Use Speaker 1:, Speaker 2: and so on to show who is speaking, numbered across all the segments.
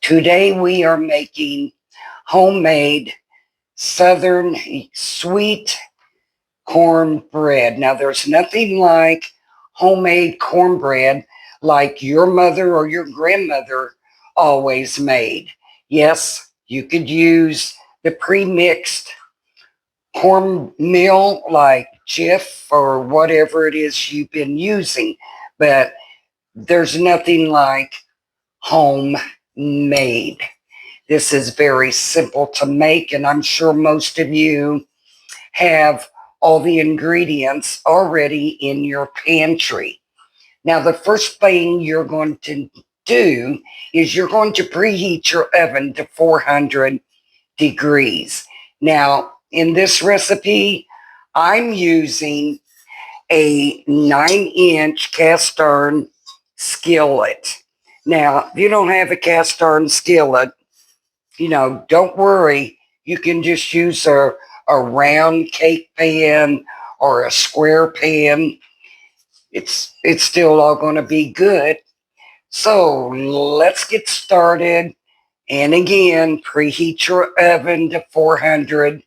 Speaker 1: Today we are making homemade Southern sweet cornbread. Now there's nothing like homemade cornbread like your mother or your grandmother always made. Yes, you could use the pre-mixed cornmeal like Jif or whatever it is you've been using, but there's nothing like homemade. This is very simple to make, and I'm sure most of you have all the ingredients already in your pantry. Now, the first thing you're going to do is you're going to preheat your oven to 400 degrees. Now, in this recipe, I'm using a 9-inch cast iron skillet. Now, if you don't have a cast iron skillet, don't worry. You can just use a round cake pan or a square pan. It's still all going to be good. So let's get started. And again, preheat your oven to 400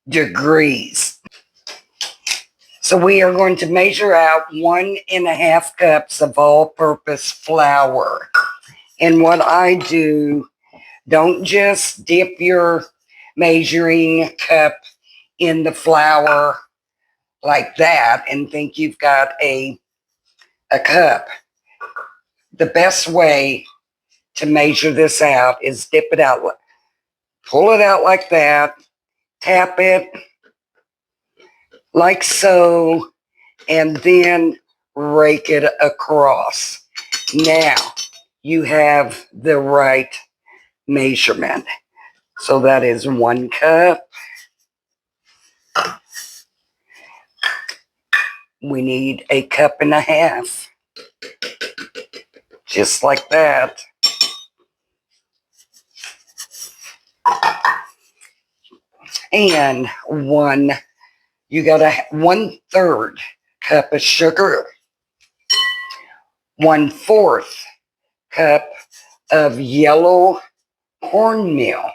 Speaker 1: degrees. So we are going to measure out 1.5 cups of all-purpose flour. And what I do, don't just dip your measuring cup in the flour like that and think you've got a cup. The best way to measure this out is dip it out, pull it out like that, tap it like so, and then rake it across. Now you have the right measurement. So that is 1 cup. We need 1.5 cups, just like that. And you got a 1/3 cup of sugar, 1/4 cup of yellow cornmeal,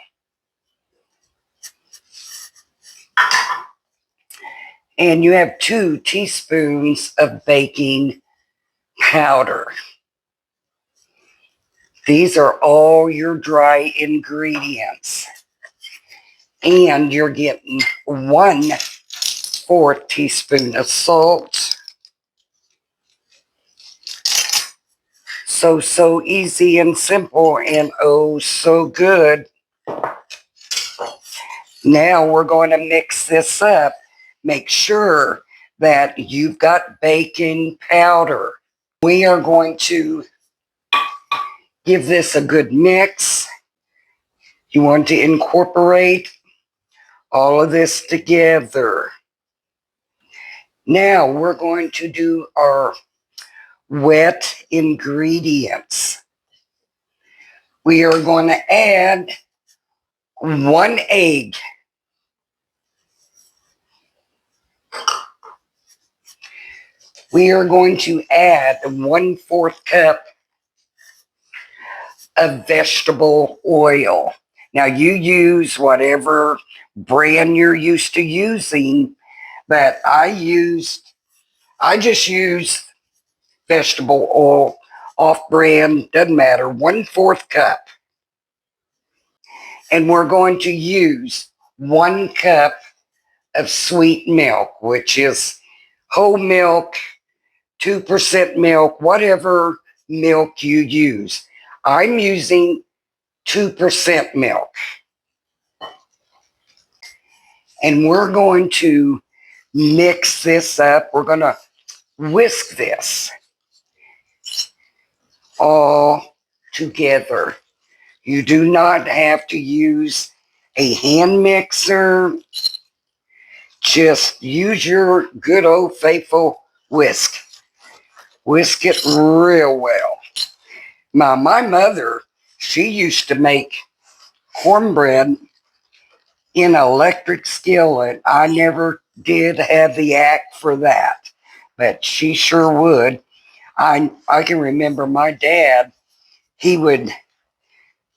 Speaker 1: and you have 2 teaspoons of baking powder. These are all your dry ingredients. And you're getting 1/4 teaspoon of salt. So easy and simple, and oh, so good. Now we're going to mix this up. Make sure that you've got baking powder. We are going to give this a good mix. You want to incorporate all of this together. Now we're going to do our wet ingredients. We are going to add 1 egg. We are going to add 1/4 cup of vegetable oil. Now you use whatever brand you're used to using, but I just used vegetable oil, off-brand, doesn't matter, 1/4 cup. And we're going to use 1 cup of sweet milk, which is whole milk, 2% milk, whatever milk you use. I'm using 2% milk. And we're going to mix this up. We're going to whisk this all together. You do not have to use a hand mixer. Just use your good old faithful whisk. Whisk it real well. My mother, she used to make cornbread in an electric skillet. I never did have the act for that, but she sure would. I can remember my dad, he would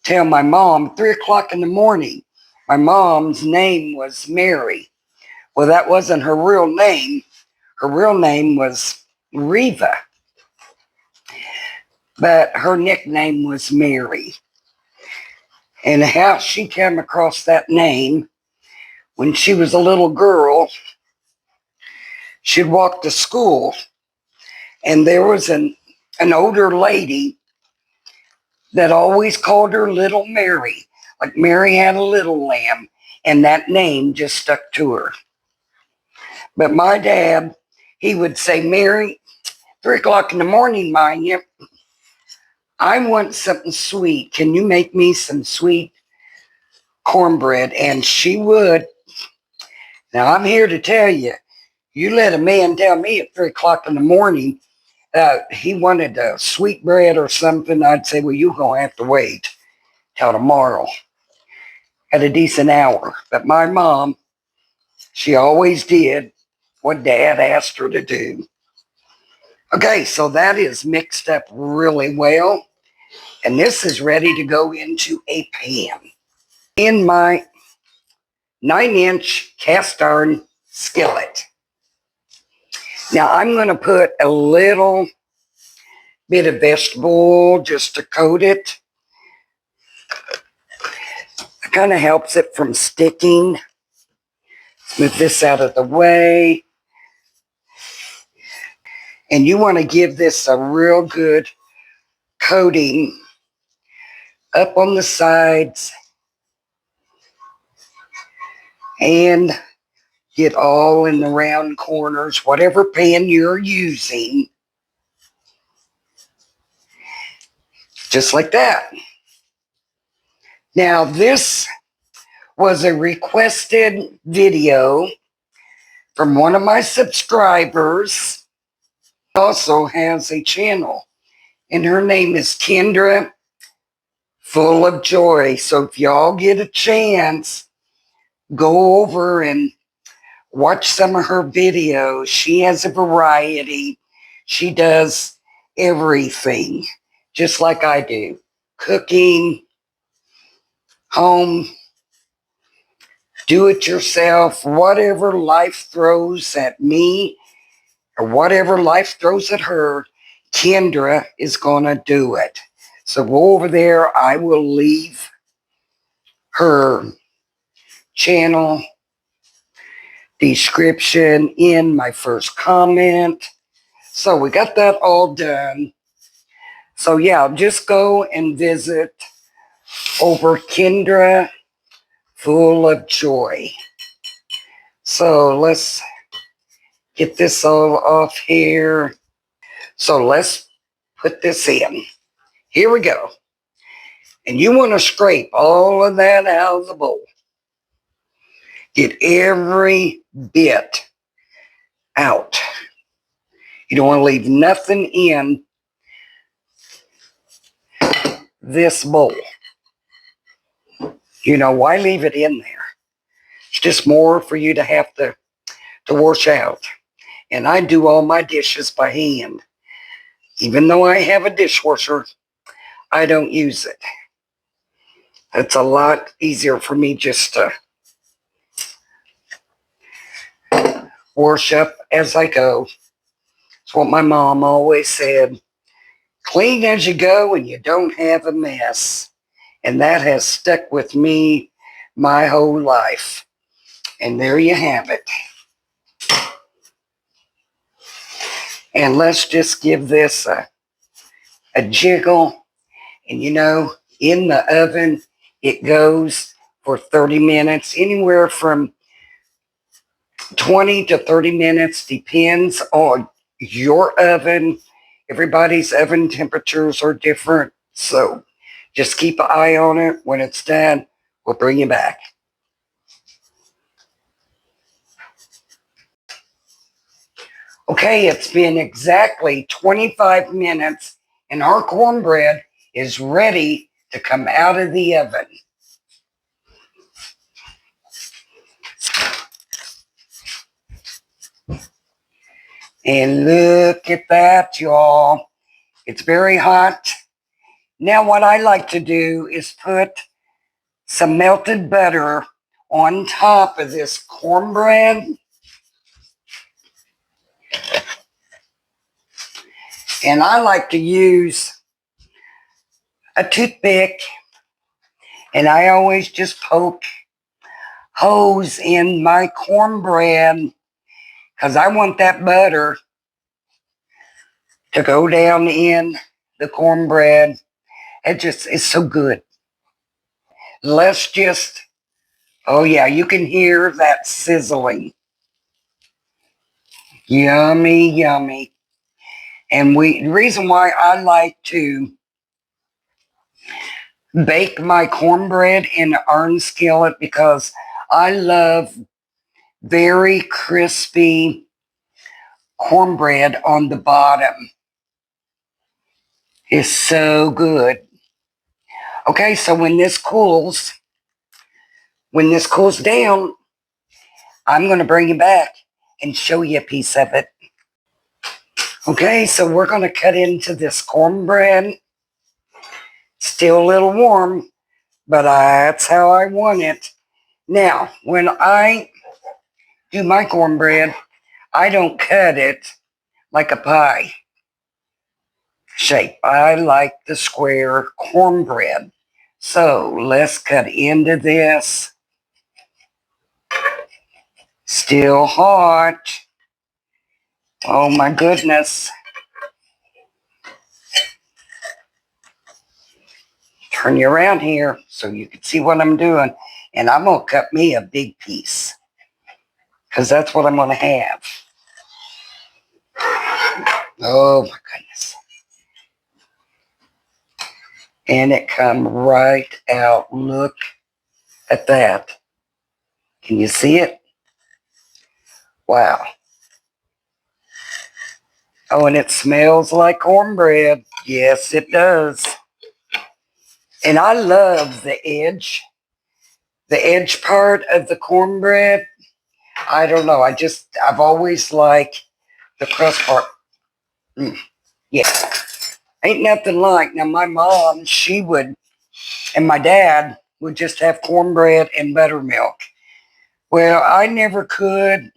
Speaker 1: tell my mom, 3 o'clock in the morning. My mom's name was Mary. Well, that wasn't her real name. Her real name was Reva, but her nickname was Mary. And how she came across that name, when she was a little girl, she'd walk to school, and there was an older lady that always called her Little Mary, like Mary had a little lamb, and that name just stuck to her. But my dad, he would say, Mary, 3 o'clock in the morning, mind you, I want something sweet. Can you make me some sweet cornbread? And she would. Now, I'm here to tell you, you let a man tell me at 3 o'clock in the morning he wanted a sweet bread or something, I'd say, well, you're going to have to wait till tomorrow at a decent hour. But my mom, she always did what Dad asked her to do. Okay, so that is mixed up really well. And this is ready to go into a pan. In my 9-inch cast iron skillet. Now I'm going to put a little bit of vegetable oil just to coat it. It kind of helps it from sticking. Let's move this out of the way. And you want to give this a real good coating up on the sides and get all in the round corners, whatever pan you're using. Just like that. Now this was a requested video from one of my subscribers. Also has a channel, and her name is Kendra Full of Joy. So if y'all get a chance, go over and watch some of her videos. She has a variety. She does everything, just like I do. Cooking, home, do it yourself, whatever life throws at me or whatever life throws at her, Kendra is going to do it. So go over there. I will leave her channel description in my first comment. So we got that all done. So yeah, just go and visit over Kendra Full of Joy. So let's get this all off here. So let's put this in. Here we go. And you want to scrape all of that out of the bowl. Get every bit out. You don't want to leave nothing in this bowl. You know, why leave it in there? It's just more for you to have to wash out. And I do all my dishes by hand. Even though I have a dishwasher, I don't use it. It's a lot easier for me just to wash up as I go. It's what my mom always said. Clean as you go and you don't have a mess. And that has stuck with me my whole life. And there you have it. And let's just give this a jiggle. And you know, in the oven, it goes for 30 minutes, anywhere from 20 to 30 minutes, depends on your oven. Everybody's oven temperatures are different. So just keep an eye on it. When it's done, we'll bring you back. Okay, it's been exactly 25 minutes and our cornbread is ready to come out of the oven. And look at that, y'all. It's very hot Now what I like to do is put some melted butter on top of this cornbread. And I like to use a toothpick, and I always just poke holes in my cornbread because I want that butter to go down in the cornbread. It just is so good. Let's just, oh yeah, you can hear that sizzling. Yummy, yummy. And the reason why I like to bake my cornbread in an iron skillet because I love very crispy cornbread on the bottom. It's so good. Okay, so when this cools down, I'm going to bring it back and show you a piece of it. Okay, so we're going to cut into this cornbread. Still a little warm, but that's how I want it. Now, when I do my cornbread, I don't cut it like a pie shape. I like the square cornbread. So let's cut into this. Still hot. Oh my goodness. Turn you around here so you can see what I'm doing. And I'm going to cut me a big piece because that's what I'm going to have. Oh my goodness. And it come right out. Look at that. Can you see it? Wow. Oh, and it smells like cornbread. Yes, it does. And I love the edge part of the cornbread. I don't know. I've always liked the crust part. Yeah. Ain't nothing like. Now, my mom, and my dad would just have cornbread and buttermilk. Well, I never could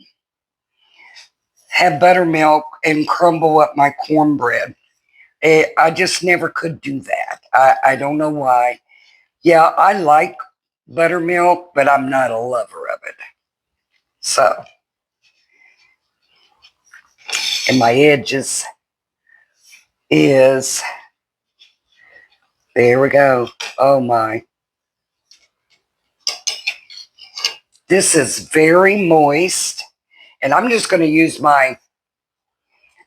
Speaker 1: have buttermilk and crumble up my cornbread. I just never could do that. I don't know why. Yeah, I like buttermilk, but I'm not a lover of it. So, and my edges is, there we go. Oh my. This is very moist, and I'm just going to use my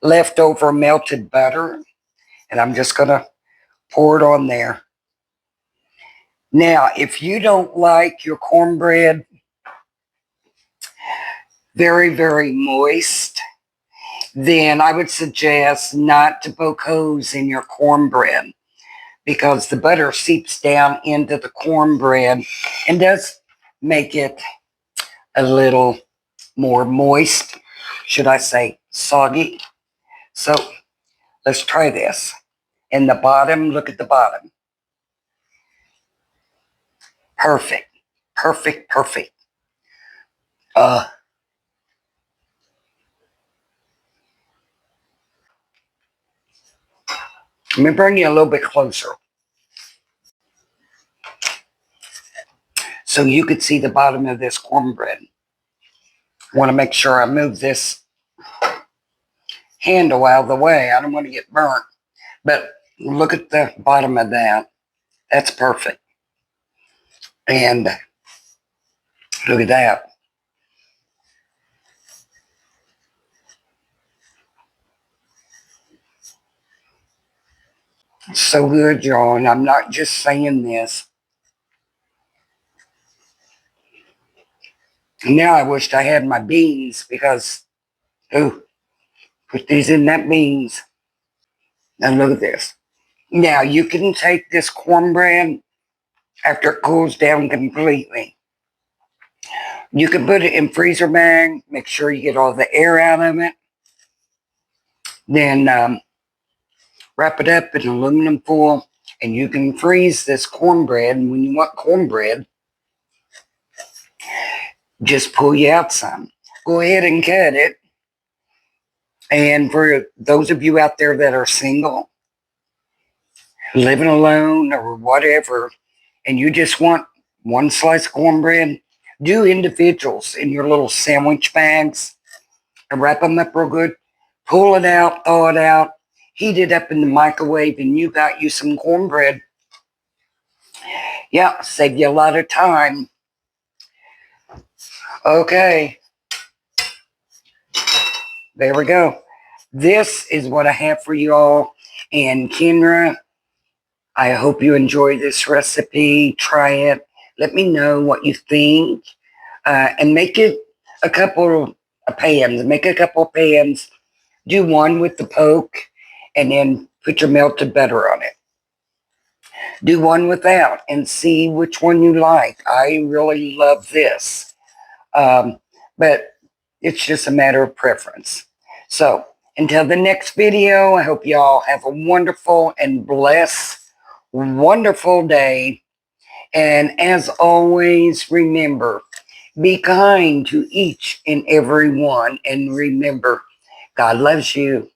Speaker 1: leftover melted butter, and I'm just going to pour it on there. Now, if you don't like your cornbread very, very moist, then I would suggest not to poke holes in your cornbread because the butter seeps down into the cornbread and does make it a little more moist, should I say soggy. So let's try this. In the bottom, look at the bottom. Perfect, perfect, perfect. Let me bring you a little bit closer so you could see the bottom of this cornbread. I want to make sure I move this handle out of the way. I don't want to get burnt. But look at the bottom of that. That's perfect. And look at that. So good, y'all. And I'm not just saying this. Now I wished I had my beans because, ooh, put these in that beans. Now look at this. Now you can take this cornbread after it cools down completely. You can put it in freezer bag. Make sure you get all the air out of it. Then wrap it up in aluminum foil And you can freeze this cornbread. And when you want cornbread, just pull you out some. Go ahead and cut it. And for those of you out there that are single, living alone, or whatever, and you just want one slice of cornbread, do individuals in your little sandwich bags and wrap them up real good. Pull it out, thaw it out, heat it up in the microwave, and you got you some cornbread. Yeah, save you a lot of time. Okay, there we go. This is what I have for you all. And Kendra, I hope you enjoy this recipe. Try it. Let me know what you think. And make it a couple of pans. Make a couple of pans. Do one with the poke and then put your melted butter on it. Do one without and see which one you like. I really love this. But it's just a matter of preference. So until the next video, I hope y'all have a wonderful and blessed, wonderful day. And as always, remember, be kind to each and every one. And remember, God loves you.